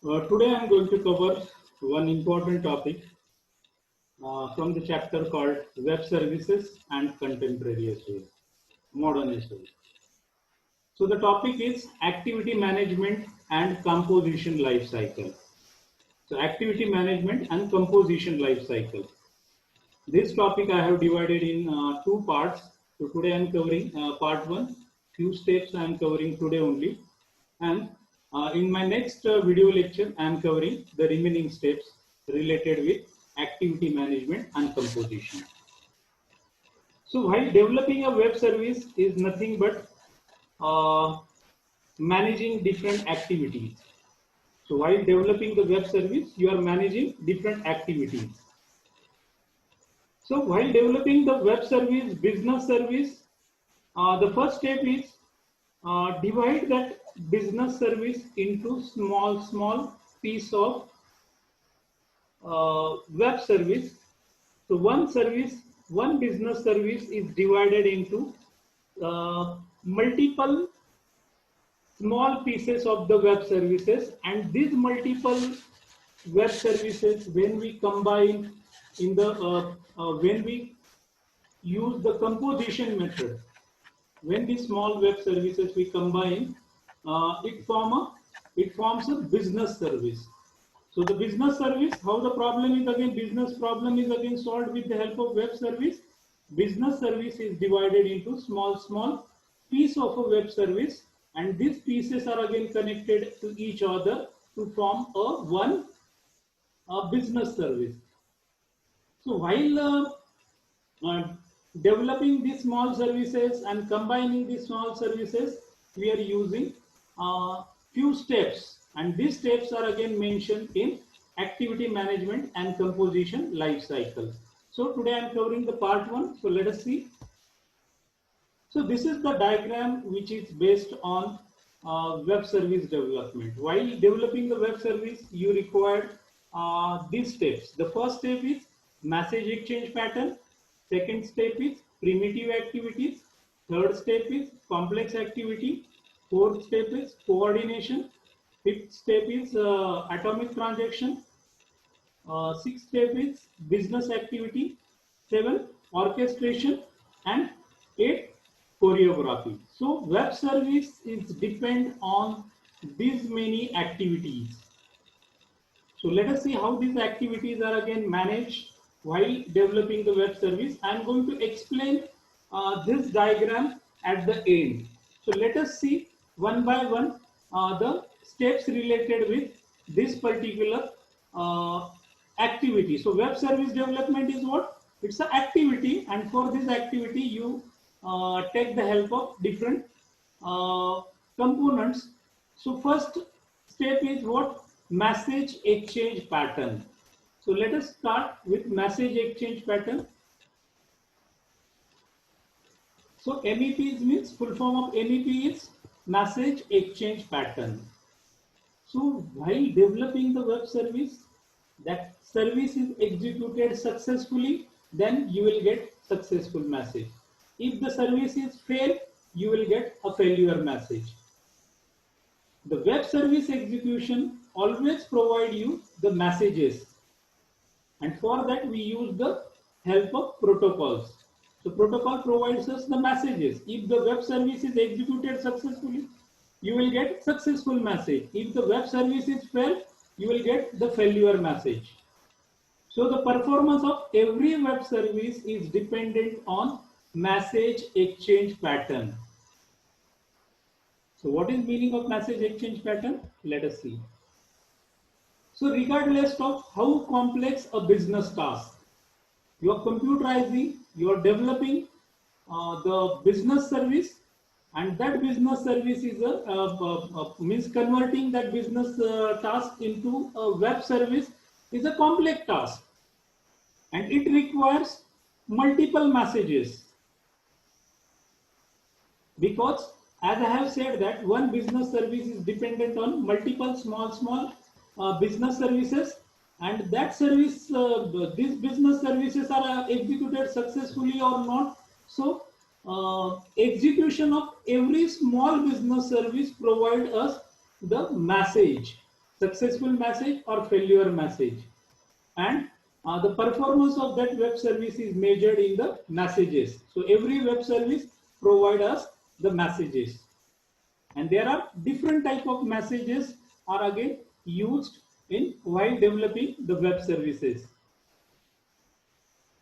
Today I'm going to cover one important topic from the chapter called Web Services and Contemporary SEO, Modern SEO. So the topic is Activity Management and Composition Life Cycle. So Activity Management and Composition Life Cycle. This topic I have divided in two parts. So today I'm covering part one. Few steps I'm covering today only. And in my next video lecture, I am covering the remaining steps related with activity management and composition. So while developing a web service is nothing but managing different activities. So while developing the web service, you are managing different activities. So while developing the web service, business service, the first step is divide that business service into small piece of web service. So one business service is divided into multiple small pieces of the web services, and these multiple web services, when we combine in the when we use the composition method, when these small web services we combine, it forms a business service. So the business service, how the problem is again, business problem is again solved with the help of web service. Business service is divided into small piece of a web service, and these pieces are again connected to each other to form one business service. So while developing these small services and combining these small services, we are using few steps, and these steps are again mentioned in activity management and composition life cycle. So today I am covering the part one. So let us see. So this is the diagram which is based on web service development. While developing the web service, you require these steps. The first step is message exchange pattern. Second step is primitive activities. Third step is complex activity. Fourth step is coordination. Fifth step is atomic transaction. Sixth step is business activity. Seven, orchestration. And eight, choreography. So web service is depend on these many activities. So let us see how these activities are again managed while developing the web service. I am going to explain this diagram at the end. So let us see one by one the steps related with this particular activity. So web service development is what? It's an activity, and for this activity you take the help of different components. So first step is what? Message exchange pattern. So let us start with message exchange pattern. So MEP means full form of MEP is message exchange pattern. So while developing the web service, that service is executed successfully, then you will get successful message. If the service is failed, you will get a failure message. The web service execution always provide you the messages, and for that we use the help of protocols. So protocol provides us the messages. If the web service is executed successfully, you will get successful message. If the web service is failed, you will get the failure message. So the performance of every web service is dependent on message exchange pattern. So what is meaning of message exchange pattern? Let us see. So regardless of how complex a business task, you are computerizing, you are developing the business service, and that business service is means converting that business task into a web service is a complex task, and it requires multiple messages, because as I have said that one business service is dependent on multiple small business services, and that service these business services are executed successfully or not. So execution of every small business service provide us the message. successful message or failure message. And the performance of that web service is measured in the messages. So every web service provides us the messages. And there are different type of messages are again used in while developing the web services.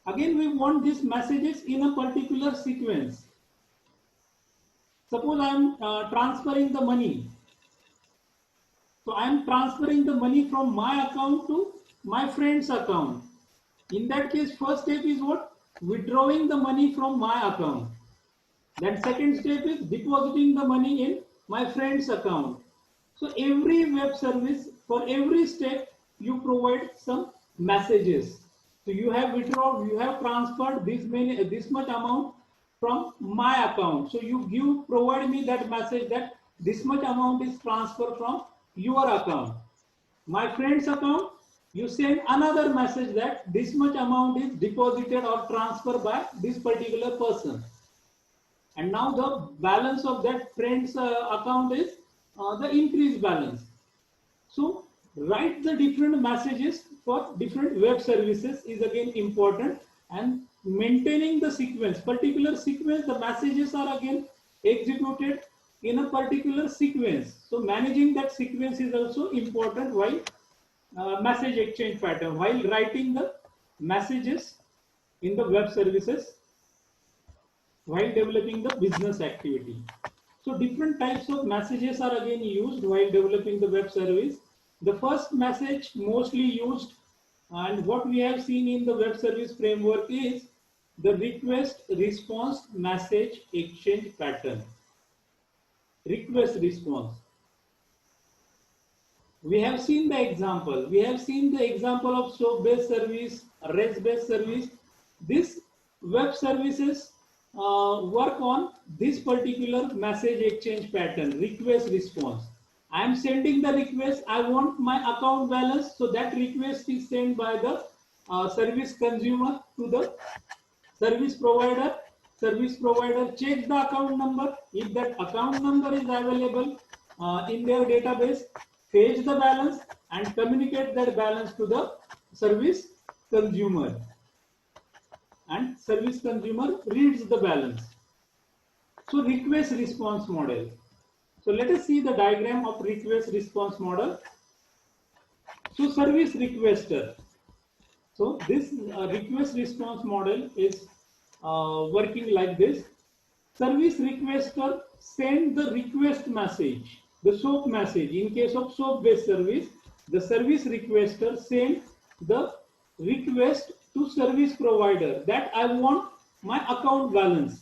Again, we want these messages in a particular sequence. Suppose I am transferring the money. So I am transferring the money from my account to my friend's account. In that case, first step is what? Withdrawing the money from my account. Then second step is depositing the money in my friend's account. So every web service, for every step, you provide some messages. So you have withdrawn, you have transferred this much amount from my account. So you provide me that message that this much amount is transferred from your account. My friend's account, you send another message that this much amount is deposited or transferred by this particular person. And now the balance of that friend's account is the increased balance. So write the different messages for different web services is again important, and maintaining the sequence, particular sequence, the messages are again executed in a particular sequence. So managing that sequence is also important while message exchange pattern, while writing the messages in the web services while developing the business activity. So different types of messages are again used while developing the web service. The first message mostly used and what we have seen in the web service framework is the request response message exchange pattern. Request response. We have seen the example. We have seen the example of SOAP-based service, REST-based service. These web services work on this particular message exchange pattern, request response. I am sending the request, I want my account balance, so that request is sent by the service consumer to the service provider. Service provider checks the account number. If that account number is available in their database, fetch the balance and communicate that balance to the service consumer. And service consumer reads the balance. So request response model. So let us see the diagram of request response model. So service requester. So this request response model is working like this. Service requester send the request message, the SOAP message. In case of SOAP-based service, the service requester send the request to service provider that I want my account balance.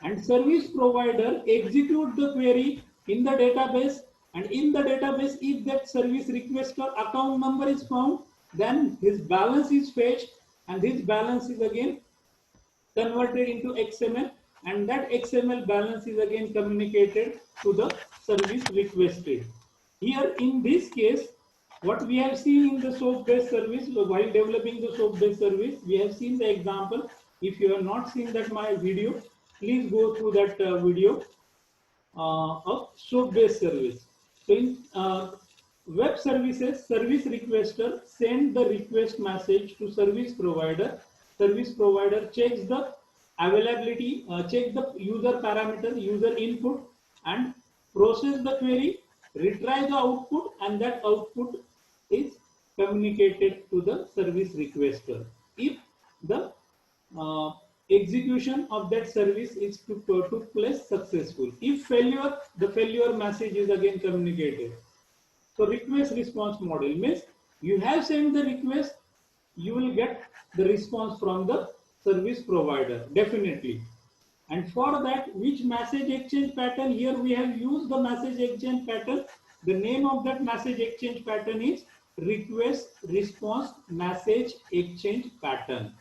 And service provider execute the query in the database, and in the database if that service requester account number is found, then his balance is fetched and his balance is again converted into XML, and that XML balance is again communicated to the service requested. Here in this case, what we have seen in the SOAP-based service, while developing the SOAP-based service, we have seen the example. If you have not seen that my video, please go through that video of SOAP-based service. So in web services, service requester send the request message to service provider. Service provider checks the availability, check the user parameter, user input, and process the query, retrieve the output, and that output is communicated to the service requester. If the execution of that service is took place successful. If failure, the failure message is again communicated. So request response model means you have sent the request, you will get the response from the service provider, definitely. And for that, which message exchange pattern? Here we have used the message exchange pattern. The name of that message exchange pattern is request response message exchange pattern.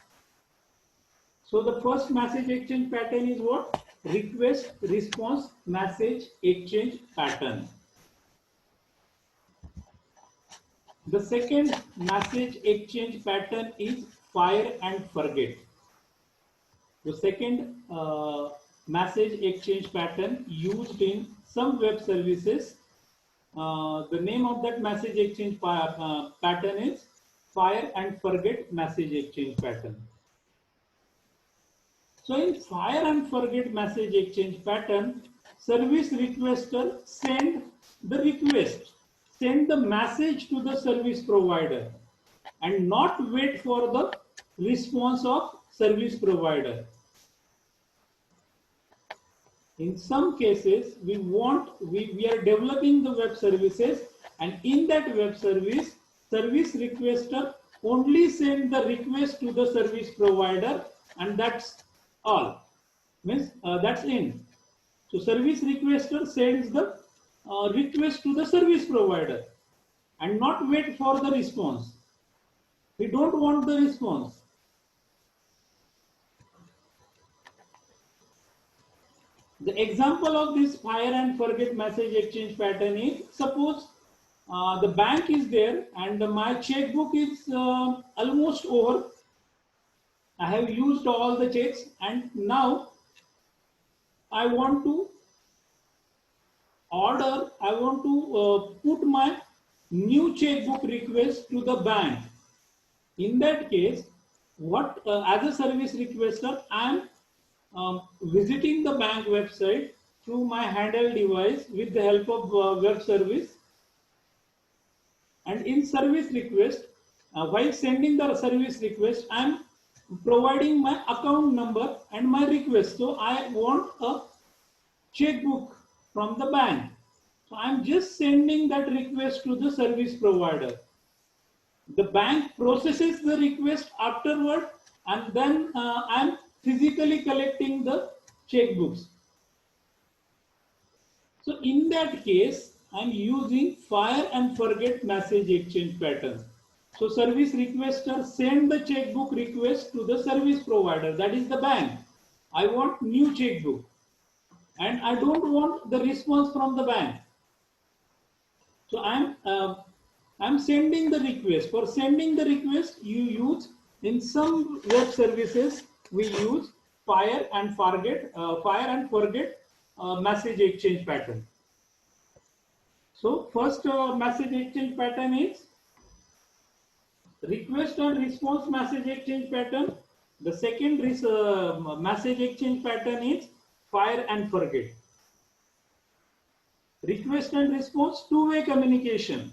So the first message exchange pattern is what? Request response message exchange pattern. The second message exchange pattern is fire and forget. The second message exchange pattern used in some web services the name of that message exchange pattern is fire and forget message exchange pattern. So in fire and forget message exchange pattern, service requester send the message to the service provider and not wait for the response of service provider. In some cases, we are developing the web services, and in that web service requester only send the request to the service provider, and that's all. Means that's in. So service requester sends the request to the service provider and not wait for the response. We don't want the response. The example of this fire and forget message exchange pattern is, suppose the bank is there and my checkbook is almost over. I have used all the checks and now I want to put my new checkbook request to the bank. In that case, as a service requester, I am visiting the bank website through my handheld device with the help of web service, and in service request, while sending the service request, I am providing my account number and my request. So I want a checkbook from the bank. So I am just sending that request to the service provider. The bank processes the request afterward, and then I am physically collecting the checkbooks. So in that case, I am using fire and forget message exchange pattern. So service requester send the checkbook request to the service provider, that is the bank. I want new checkbook and I don't want the response from the bank. So I'm sending the request. For sending the request, you use, in some web services, we use fire and forget message exchange pattern. So first message exchange pattern is request and response message exchange pattern. The second message exchange pattern is fire and forget. Request and response, two-way communication.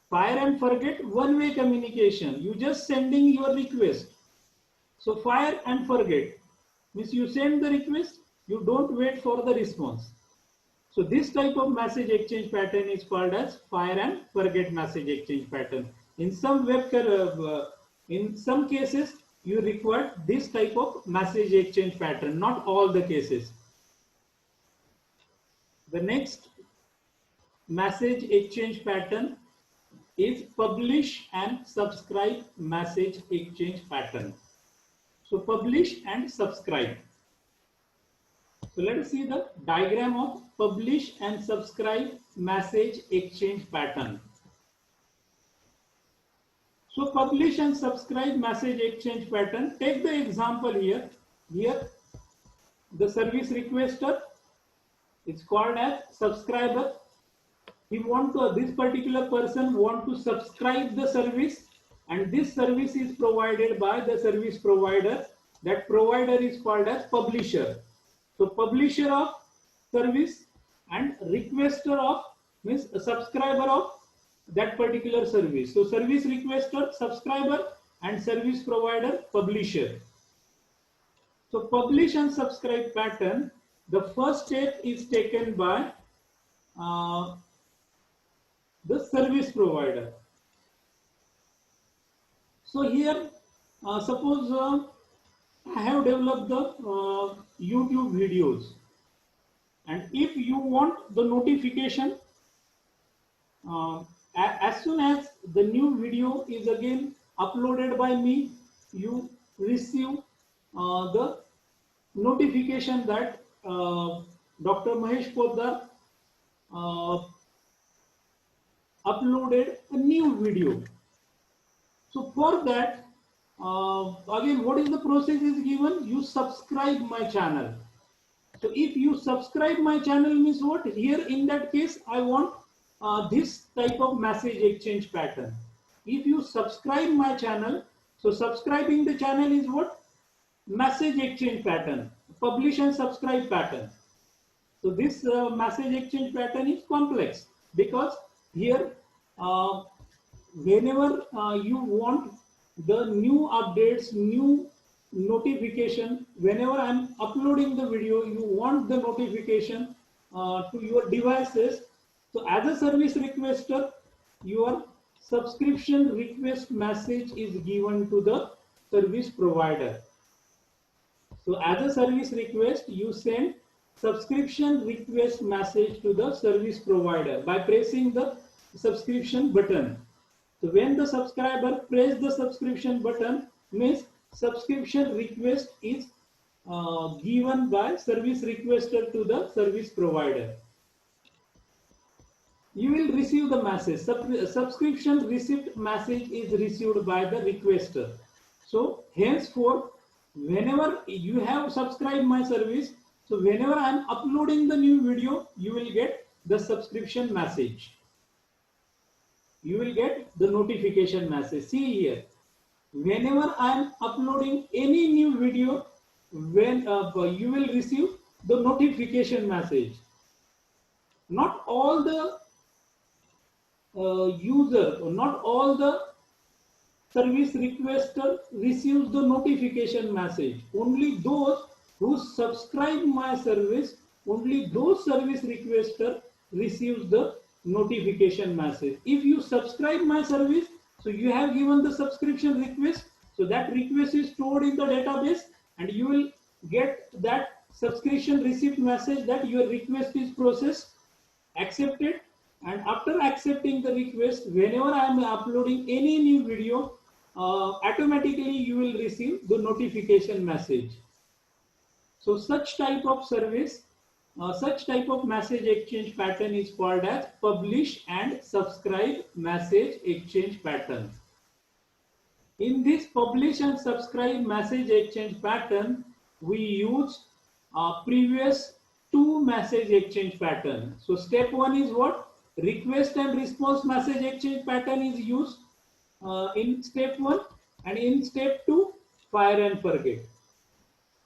Fire and forget, one-way communication. You just sending your request. So fire and forget means you send the request, you don't wait for the response. So this type of message exchange pattern is called as fire and forget message exchange pattern. In some in some cases, you require this type of message exchange pattern, not all the cases. The next message exchange pattern is publish and subscribe message exchange pattern. So publish and subscribe. So let us see the diagram of publish and subscribe message exchange pattern. So publish and subscribe message exchange pattern. Take the example here. Here the service requester is called as subscriber. This particular person want to subscribe the service, and this service is provided by the service provider. That provider is called as publisher. So publisher of service and requester of means a subscriber of that particular service. So service requester, subscriber, and service provider, publisher. So publish and subscribe pattern, the first step is taken by the service provider. So here, suppose I have developed the YouTube videos, and if you want the notification, as soon as the new video is again uploaded by me, you receive the notification that Dr. Mahesh Poddar uploaded a new video. So for that, again, what is the process is given? You subscribe my channel. So if you subscribe my channel means what? Here in that case, I want this type of message exchange pattern. If you subscribe my channel, so subscribing the channel is what? Message exchange pattern, publish and subscribe pattern. So this message exchange pattern is complex because here whenever you want the new updates, new notification, whenever I'm uploading the video, you want the notification to your devices. So as a service requester, your subscription request message is given to the service provider. So as a service request, you send subscription request message to the service provider by pressing the subscription button. So when the subscriber press the subscription button, means subscription request is given by service requester to the service provider. You will receive the message. Subscription receipt message is received by the requester. So henceforth, whenever you have subscribed my service, so whenever I am uploading the new video, you will get the subscription message. You will get the notification message. See here, whenever I am uploading any new video, when you will receive the notification message. Not all the user, or not all the service requester receives the notification message. Only those who subscribe my service, only those service requester receives the notification message. If you subscribe my service, so you have given the subscription request, so that request is stored in the database and you will get that subscription receipt message that your request is processed, accepted, and after accepting the request, whenever I am uploading any new video, automatically you will receive the notification message. So such type of service, such type of message exchange pattern is called as publish and subscribe message exchange pattern. In this publish and subscribe message exchange pattern, we use previous two message exchange pattern. So step one is what? Request and response message exchange pattern is used in step 1, and in step 2, fire and forget.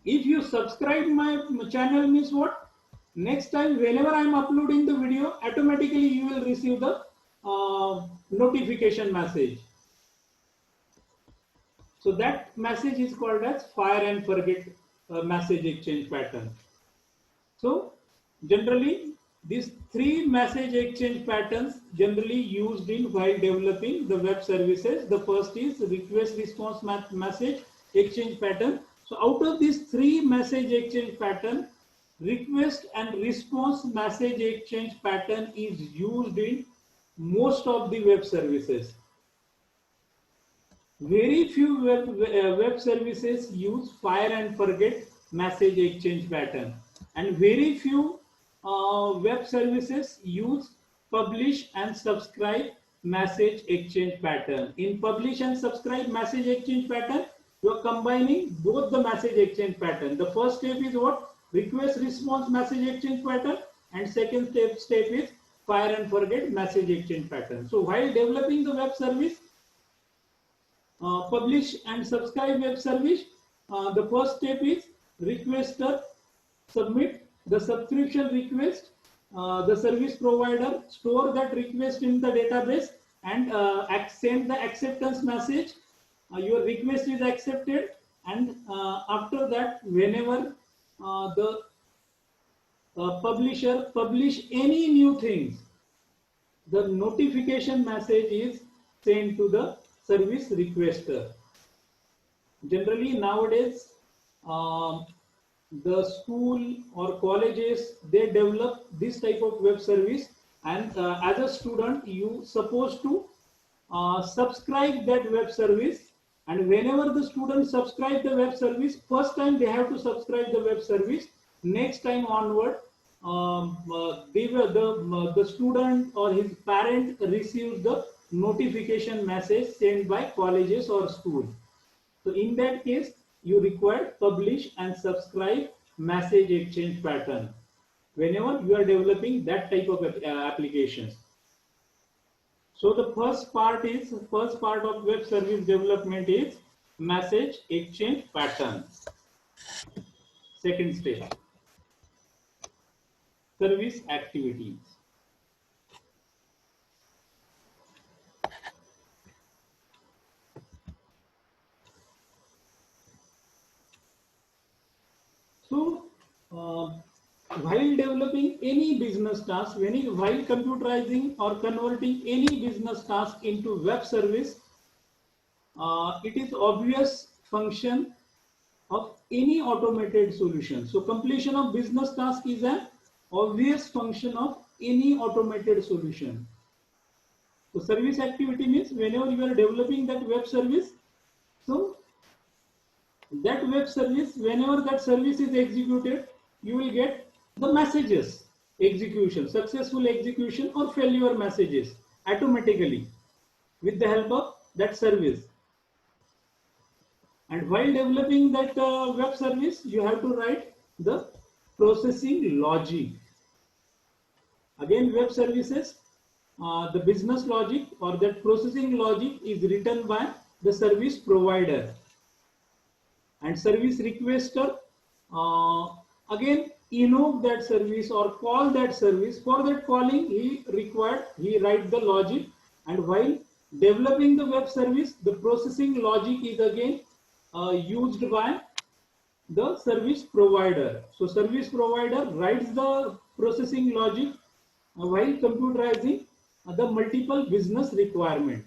If you subscribe my channel, means what? Next time whenever I am uploading the video, automatically you will receive the notification message. So that message is called as fire and forget message exchange pattern. So generally these three message exchange patterns generally used in while developing the web services. The first is request response message exchange pattern. So out of these three message exchange pattern, request and response message exchange pattern is used in most of the web services. Very few web services use fire and forget message exchange pattern, and very few web services use publish and subscribe message exchange pattern. In publish and subscribe message exchange pattern, you are combining both the message exchange pattern. The first step is what? Request response message exchange pattern, and second step is fire and forget message exchange pattern. So while developing the web service, publish and subscribe web service, the first step is requester submit the subscription request, the service provider store that request in the database and send the acceptance message. Your request is accepted, and after that, whenever the publisher publish any new things, the notification message is sent to the service requester. Generally nowadays, the school or colleges, they develop this type of web service, and as a student you supposed to subscribe that web service, and whenever the student subscribe the web service, first time they have to subscribe the web service, next time onward the student or his parent receives the notification message sent by colleges or school. So in that case, you require publish and subscribe message exchange pattern whenever you are developing that type of applications. So the first part of web service development is message exchange pattern. Second step, service activities. So while developing any business task, while computerizing or converting any business task into web service, it is obvious function of any automated solution. So completion of business task is an obvious function of any automated solution. So service activity means whenever you are developing that web service, so that web service, whenever that service is executed, you will get the messages, execution, successful execution or failure messages automatically with the help of that service. And while developing that web service, you have to write the processing logic. Again, web services, the business logic or that processing logic is written by the service provider. And service requester again invoke that service or call that service. For that calling, he write the logic. And while developing the web service, the processing logic is again used by the service provider. So service provider writes the processing logic while computerizing the multiple business requirement.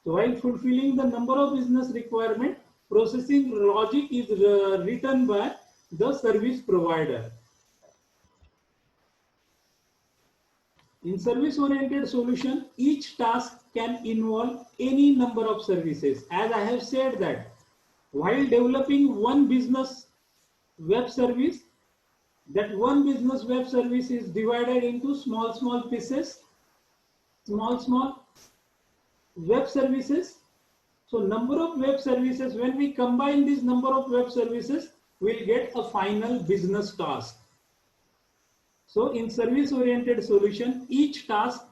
So while fulfilling the number of business requirement, processing logic is written by the service provider. In service-oriented solution, each task can involve any number of services. As I have said that while developing one business web service, that one business web service is divided into small pieces, small web services. So number of web services, when we combine this number of web services, we'll get a final business task. So in service-oriented solution, each task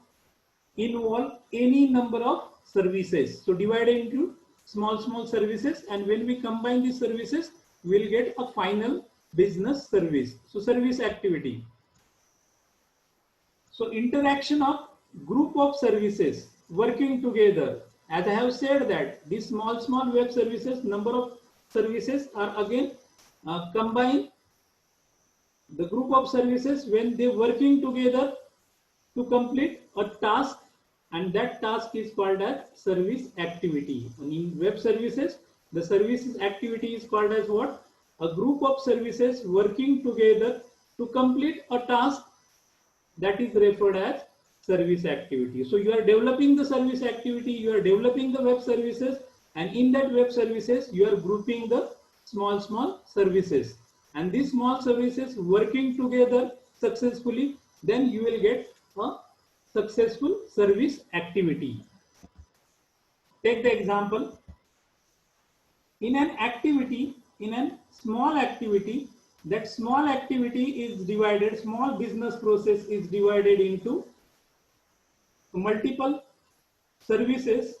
involve any number of services. So divided into small services, and when we combine these services, we'll get a final business service. So service activity. So interaction of group of services working together. As I have said that these small web services, number of services are again combined. The group of services when they working together to complete a task, and that task is called as service activity. And in web services, the services activity is called as what? A group of services working together to complete a task, that is referred as service activity. So you are developing the service activity, you are developing the web services, and in that web services you are grouping the small services, and these small services working together successfully, then you will get a successful service activity. Take the example. In a small activity, that small activity is divided, small business process is divided into multiple services.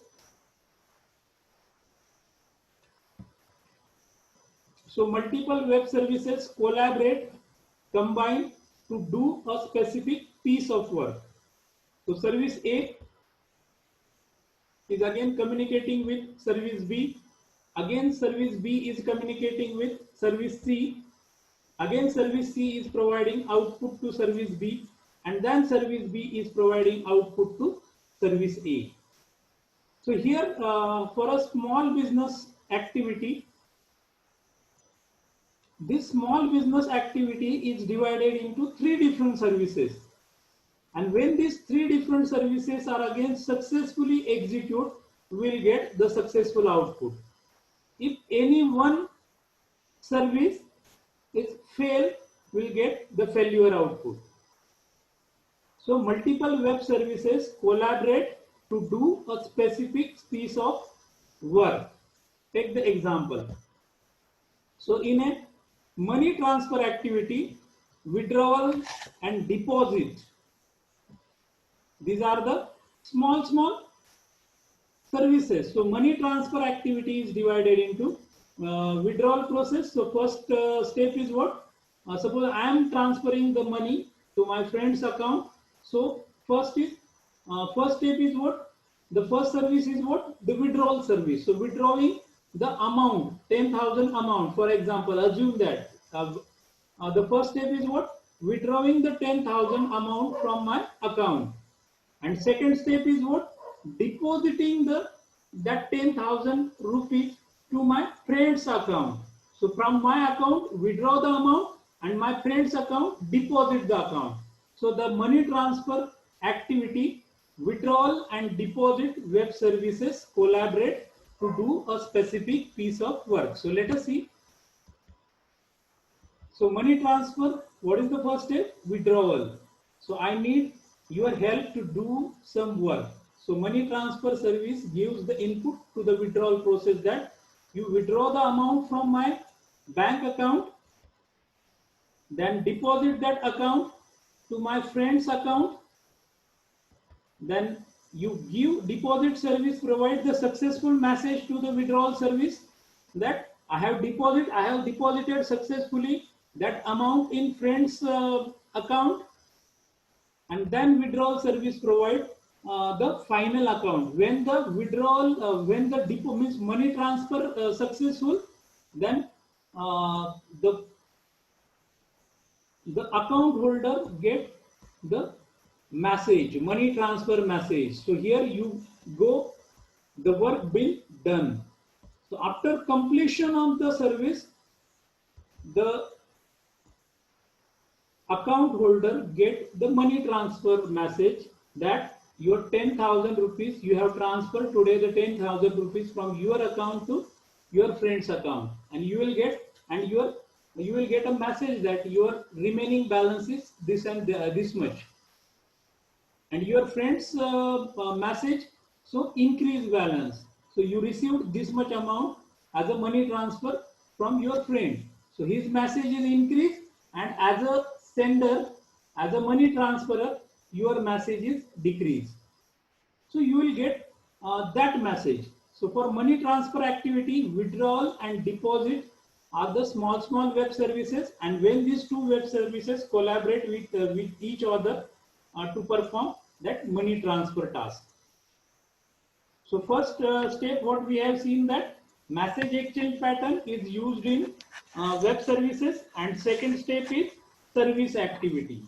So multiple web services collaborate, combine to do a specific piece of work. So service A is again communicating with service B. Again service B is communicating with service C. Again service C is providing output to service B. And then service B is providing output to service A. So here for a small business activity, this small business activity is divided into 3 different services. And when these 3 different services are again successfully executed, we will get the successful output. If any one service is failed, we will get the failure output. So multiple web services collaborate to do a specific piece of work. Take the example. So in a money transfer activity, withdrawal and deposit, these are the small services. So money transfer activity is divided into withdrawal process. So first step is what? Suppose I am transferring the money to my friend's account. So first step is what? The first service is what? The withdrawal service. So withdrawing the amount, 10,000 amount. For example, assume that the first step is what? Withdrawing the 10,000 amount from my account. And second step is what? Depositing that 10,000 rupees to my friend's account. So from my account, withdraw the amount, and my friend's account, deposit the account. So the money transfer activity, withdrawal and deposit web services collaborate to do a specific piece of work. So let us see. So money transfer, what is the first step? Withdrawal. So I need your help to do some work. So money transfer service gives the input to the withdrawal process, that you withdraw the amount from my bank account, then deposit that account to my friend's account, then you give deposit service, provide the successful message to the withdrawal service that I have deposited successfully that amount in friend's account, and then withdrawal service provide the final account. When the when the depot means money transfer successful, then the account holder get the message, money transfer message. So here you go, the work been done. So after completion of the service, the account holder get the money transfer message that your 10,000 rupees you have transferred today, the 10,000 rupees from your account to your friend's account, and you will get a message that your remaining balance is this and this much, and your friend's message, so increase balance. So you received this much amount as a money transfer from your friend. So his message is increased, and as a sender, as a money transferer, your message is decreased. So you will get that message. So for money transfer activity, withdrawal and deposit are the small web services, and when these two web services collaborate with each other to perform that money transfer task. So first step, what we have seen, that message exchange pattern is used in web services, and second step is service activity.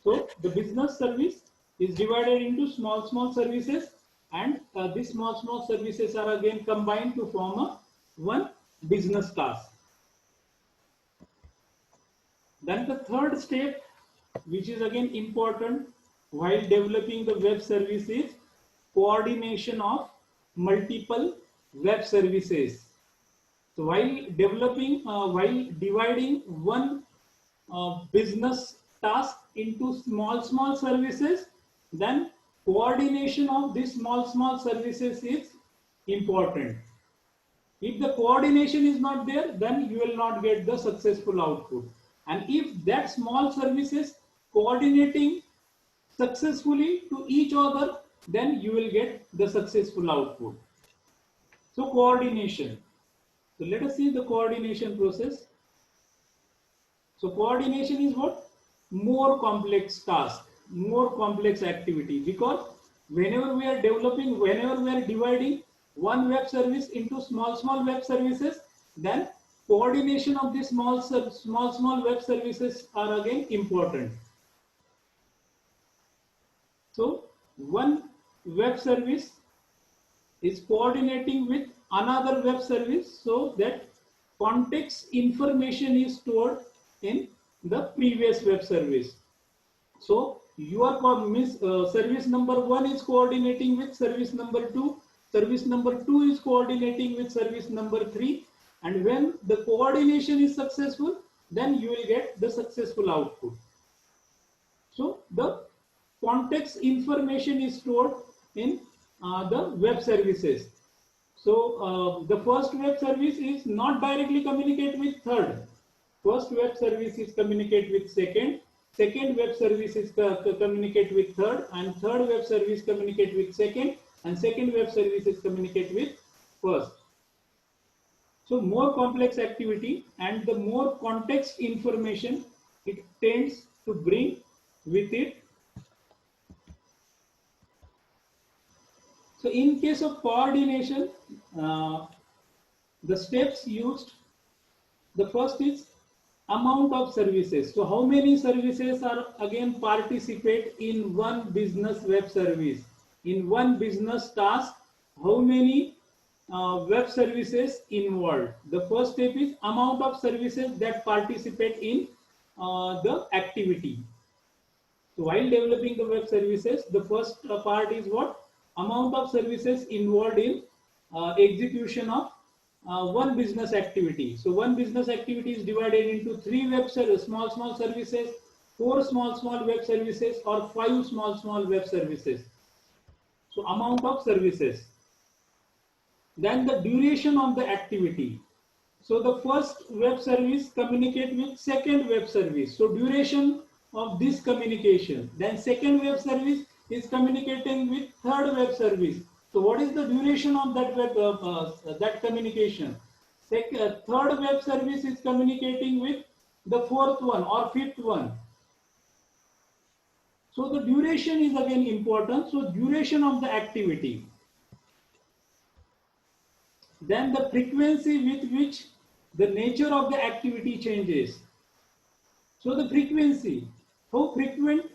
So the business service is divided into small services, and these small services are again combined to form one business task. Then the third step, which is again important while developing the web service, is coordination of multiple web services. So while dividing one business task into small services, then coordination of these small services is important. If the coordination is not there, then you will not get the successful output. And if that small services coordinating successfully to each other, then you will get the successful output. So coordination. So let us see the coordination process. So coordination is what? More complex task, more complex activity, because whenever we are dividing one web service into small web services, then coordination of these small web services are again important. So one web service is coordinating with another web service so that context information is stored in the previous web service. So your service number 1 is coordinating with service number 2, service number 2 is coordinating with service number 3, and when the coordination is successful, then you will get the successful output. So the context information is stored in the web services. So the first web service is not directly communicate with third. First web service is communicate with second, second web service is communicate with third, and third web service communicate with second, and second web services communicate with first. So more complex activity and the more context information it tends to bring with it. So in case of coordination, the steps used, the first is amount of services. So how many services are again participate in one business web service? In one business task, how many web services involved? The first step is amount of services that participate in the activity. So while developing the web services, the first part is what? Amount of services involved in execution of one business activity. So one business activity is divided into 3 web services, small services, 4 small web services, or 5 small web services. So amount of services. Then the duration of the activity. So the first web service communicate with second web service. So duration of this communication. Then second web service is communicating with third web service. So what is the duration of that that communication? Third web service is communicating with the fourth one or fifth one. So the duration is again important. So duration of the activity. Then the frequency with which the nature of the activity changes. So the frequency, how frequent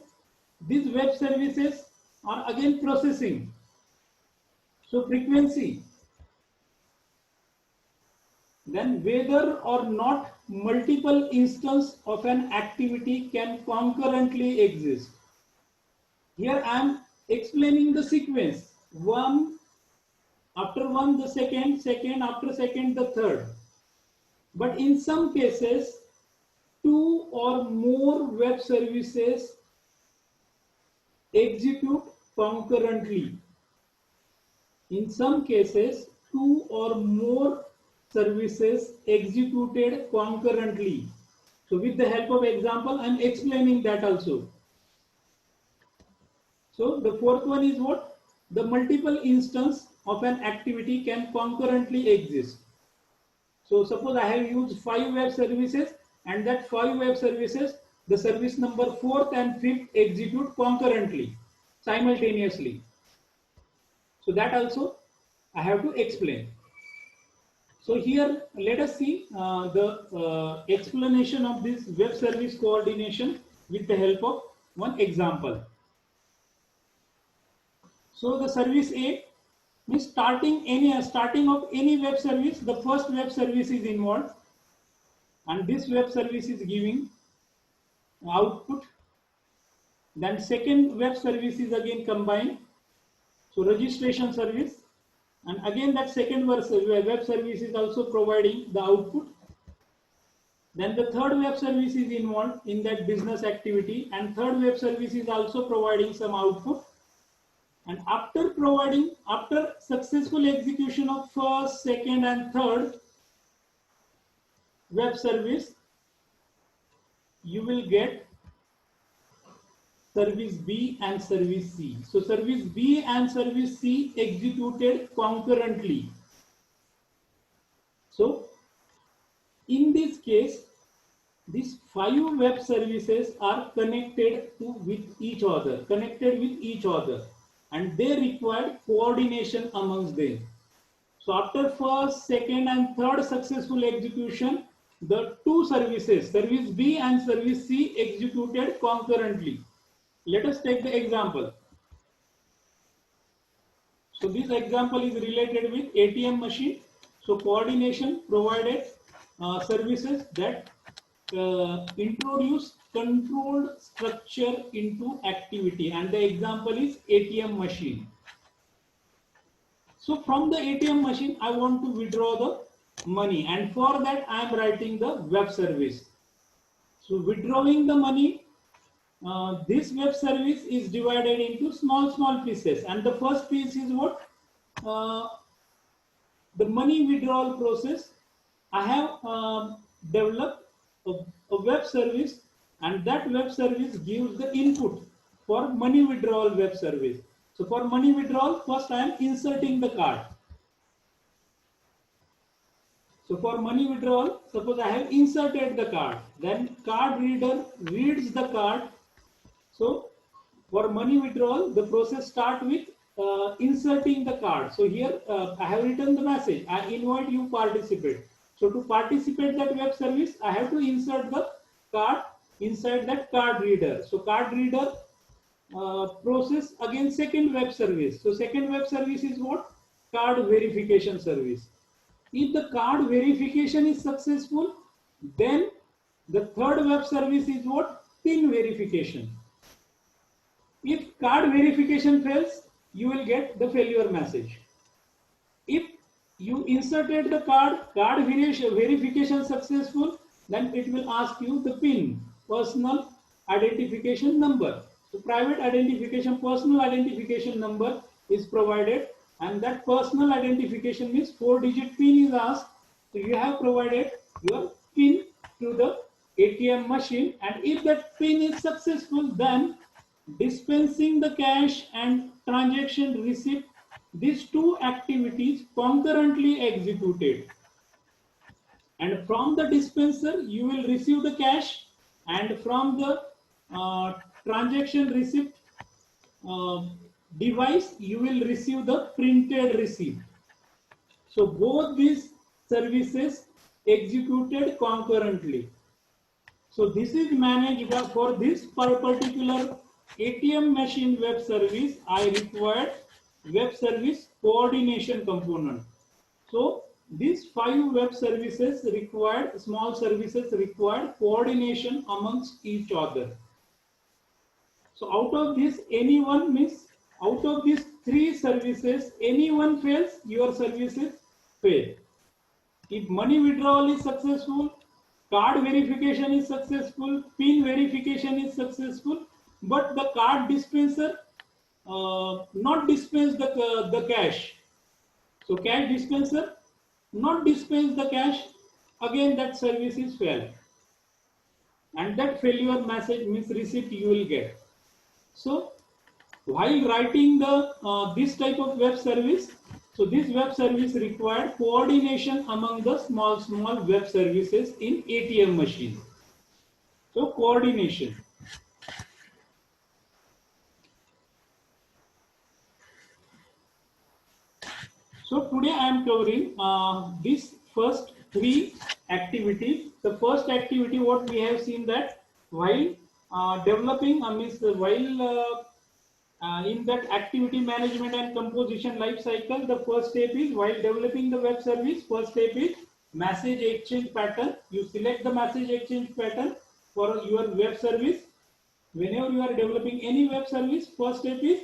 these web services are again processing. So frequency. Then whether or not multiple instances of an activity can concurrently exist. Here I am explaining the sequence. One after one, the second, second after second, the third. But in some cases, 2 or more web services execute concurrently. In some cases, 2 or more services executed concurrently. So with the help of example, I am explaining that also. So the fourth one is what? The multiple instance of an activity can concurrently exist. So suppose I have used 5 web services, and that 5 web services, the service number 4th and 5th execute concurrently, simultaneously. So that also I have to explain. So here let us see the explanation of this web service coordination with the help of one example. So the service A means starting of any web service, the first web service is involved, and this web service is giving output. Then second web service is again combined, so registration service, and again that second web service is also providing the output. Then the third web service is involved in that business activity, and third web service is also providing some output. And after successful execution of first, second and third web service, you will get service B and service C. So service B and service C executed concurrently. So in this case, these 5 web services are connected with each other, and they require coordination amongst them. So after first, second and third successful execution, the 2 services, service B and service C, executed concurrently. Let us take the example. So this example is related with ATM machine. So coordination provided services that introduce controlled structure into activity, and the example is ATM machine. So from the ATM machine, I want to withdraw the money, and for that I am writing the web service. So withdrawing the money, this web service is divided into small pieces, and the first piece is what? The money withdrawal process. I have developed a web service, and that web service gives the input for money withdrawal web service. So for money withdrawal, first I am inserting the card. So for money withdrawal, suppose I have inserted the card, then card reader reads the card. So for money withdrawal, the process start with inserting the card. So here I have written the message, I invite you participate. So to participate that web service, I have to insert the card inside that card reader. So card reader process again second web service. So second web service is what? Card verification service. If the card verification is successful, then the third web service is what? PIN verification. If card verification fails, you will get the failure message. If you inserted the card verification successful, then it will ask you the PIN, personal identification number. So private identification, personal identification number is provided, and that personal identification means 4-digit PIN is asked. So you have provided your PIN to the ATM machine, and if that PIN is successful, then dispensing the cash and transaction receipt, these two activities concurrently executed, and from the dispenser you will receive the cash, and from the transaction receipt device you will receive the printed receipt. So both these services executed concurrently. So this is managed for this particular ATM machine web service. I required web service coordination component. So these 5 web services required, small services required coordination amongst each other. So out of this, any one means out of these 3 services, any one fails, your services fail. If money withdrawal is successful, card verification is successful, PIN verification is successful, but the card dispenser not dispense the cash. So cash dispenser not dispense the cash, again that service is failed. And that failure message means receipt you will get. So while writing the this type of web service, so this web service required coordination among the small web services in ATM machine. So coordination. So today I am covering this first 3 activities. The first activity, what we have seen, that while developing means while in that activity management and composition life cycle, the first step is, while developing the web service, first step is message exchange pattern. You select the message exchange pattern for your web service. Whenever you are developing any web service, first step is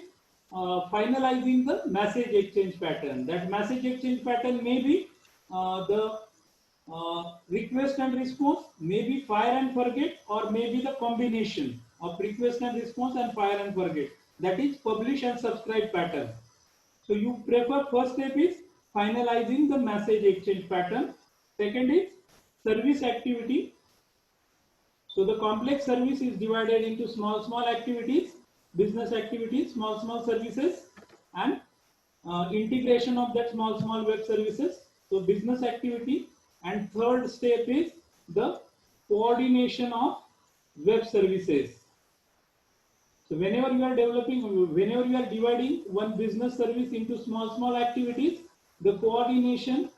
finalizing the message exchange pattern. That message exchange pattern may be the request and response, maybe fire and forget, or maybe the combination of request and response and fire and forget. That is publish and subscribe pattern. So you prefer, first step is finalizing the message exchange pattern. Second is service activity. So the complex service is divided into small activities, business activities, small services, and integration of that small web services. So business activity. And third step is the coordination of web services. So whenever you are developing, whenever you are dividing one business service into small activities, the coordination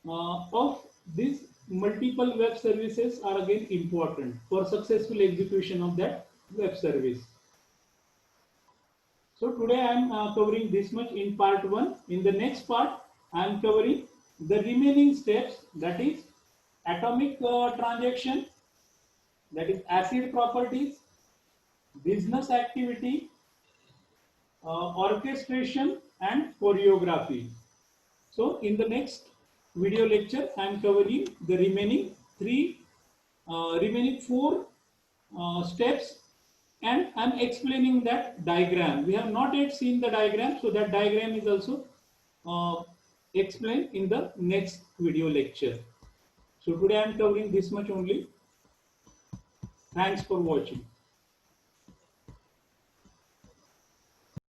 of these multiple web services are again important for successful execution of that web service. So today I am covering this much in part 1. In the next part, I am covering the remaining steps, that is atomic transaction, that is acid properties, business activity, orchestration, and choreography. So in the next video lecture, I am covering the remaining 4 steps, and I am explaining that diagram. We have not yet seen the diagram, so that diagram is also explained in the next video lecture. So today I am covering this much only. Thanks for watching.